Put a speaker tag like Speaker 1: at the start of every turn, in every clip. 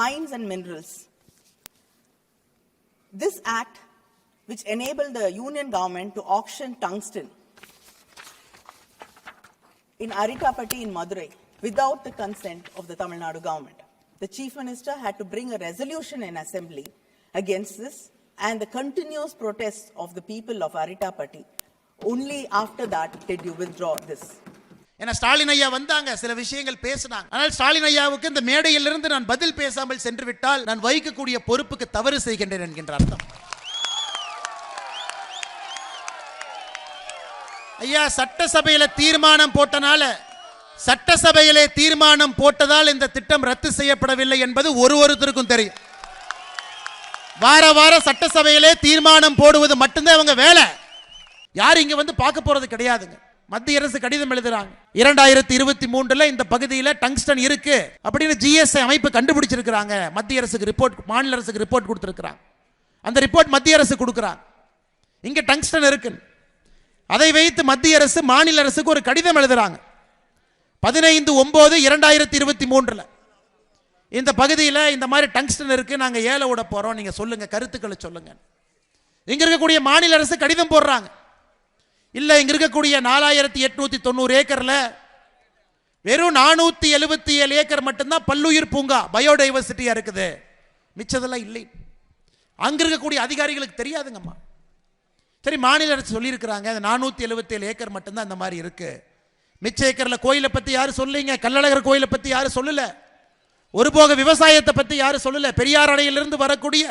Speaker 1: mines and minerals. This act, which enabled the union government to auction tungsten in Aritapatti in Madurai without the consent of the Tamil Nadu government. The Chief Minister had to bring a resolution in Assembly against this, and the continuous protests of the people of Aritapatti. Only after that did you withdraw this.
Speaker 2: ஏன்னா ஸ்டாலின் ஐயா வந்தாங்க, சில விஷயங்கள் பேசினாங்க. ஆனால் ஸ்டாலின் ஐயாவுக்கு இந்த மேடையிலிருந்து நான் பதில் பேசாமல் சென்று விட்டால் நான் வகிக்கக்கூடிய பொறுப்புக்கு தவறு செய்கின்றேன் என்கின்ற அர்த்தம். ஐயா, சட்டசபையிலே தீர்மானம் போட்டதால் இந்த திட்டம் ரத்து செய்யப்படவில்லை என்பது ஒருத்தருக்கும் தெரியும். வார சட்டசபையிலே தீர்மானம் போடுவது மட்டும்தான் அவங்க வேலை. யாரும் இங்க வந்து பார்க்க போறது கிடையாதுங்க. மத்திய அரசு கடிதம் எழுதுறாங்க, 2023 இந்த பகுதியில் டங்ஸ்டன் இருக்கு அப்படின்னு ஜிஎஸ்ஐ அமைப்பு கண்டுபிடிச்சிருக்கிறாங்க. மத்திய அரசுக்கு ரிப்போர்ட், மாநில அரசுக்கு ரிப்போர்ட் கொடுத்திருக்கிறாங்க. அந்த ரிப்போர்ட் மத்திய அரசு கொடுக்கிறாங்க, இங்க டங்ஸ்டன் இருக்கு. அதை வைத்து மத்திய அரசு மாநில அரசுக்கு ஒரு கடிதம் எழுதுறாங்க. 15/9/2023 இந்த பகுதியில் இந்த மாதிரி டங்ஸ்டன் இருக்கு, நாங்க ஏல விட போறோம், நீங்க சொல்லுங்க, கருத்துக்களை சொல்லுங்க. இங்க இருக்கக்கூடிய மாநில அரசு கடிதம் போடுறாங்க. இல்ல, இங்க இருக்கக்கூடிய 4890 ஏக்கர்ல வெறும் 477 ஏக்கர் மட்டும்தான் பல்லுயிர் பூங்கா, பயோடைவர்சிட்டியா இருக்குது, மிச்சதெல்லாம் இல்லை. அங்க இருக்கக்கூடிய அதிகாரிகளுக்கு தெரியாதுங்கம்மா. சரி, மாநில அரசு சொல்லியிருக்கிறாங்க 477 ஏக்கர் மட்டும்தான் இந்த மாதிரி இருக்கு. மிச்ச ஏக்கர்ல கோயிலை பத்தி யாரும் சொல்லீங்க, கள்ளழகர் கோயிலை பத்தி யாரும் சொல்லல, ஒருபோக விவசாயத்தை பத்தி யாரும் சொல்லல, பெரியார் அணையிலிருந்து வரக்கூடிய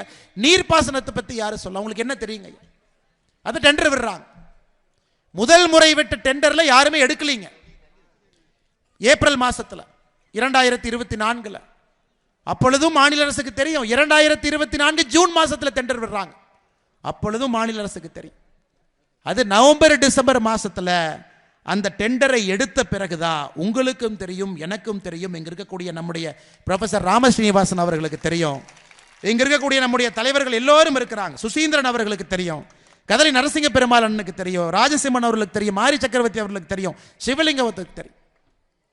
Speaker 2: நீர்ப்பாசனத்தை பத்தி யாரும் சொல்ல. உங்களுக்கு என்ன தெரியுங்க? அது டெண்டர் விடுறாங்க. முதல் முறை விட்ட டெண்டர்ல யாருமே எடுக்கலீங்க. ஏப்ரல் மாசத்துல 2024 அப்பொழுதும் மாநில அரசுக்கு தெரியும். 2024 ஜூன் மாசத்துல டெண்டர் விடுறாங்க, அப்பொழுதும் மாநில அரசுக்கு தெரியும். அது நவம்பர் டிசம்பர் மாசத்துல அந்த டெண்டரை எடுத்த பிறகுதான் உங்களுக்கும் தெரியும், எனக்கும் தெரியும், இங்க இருக்கக்கூடிய நம்முடைய ப்ரொஃபசர் ராமஸ்ரீனிவாசன் அவர்களுக்கு தெரியும், இங்க இருக்கக்கூடிய நம்முடைய தலைவர்கள் எல்லோரும் இருக்கிறாங்க, சுசீந்திரன் அவர்களுக்கு தெரியும், கதலி நரசிங்க பெருமாள் அண்ணனுக்கு தெரியும், ராஜசிம்மன் அவர்களுக்கு தெரியும், மாரி சக்கரவர்த்தி அவர்களுக்கு தெரியும், சிவலிங்கத்துக்கு தெரியும்.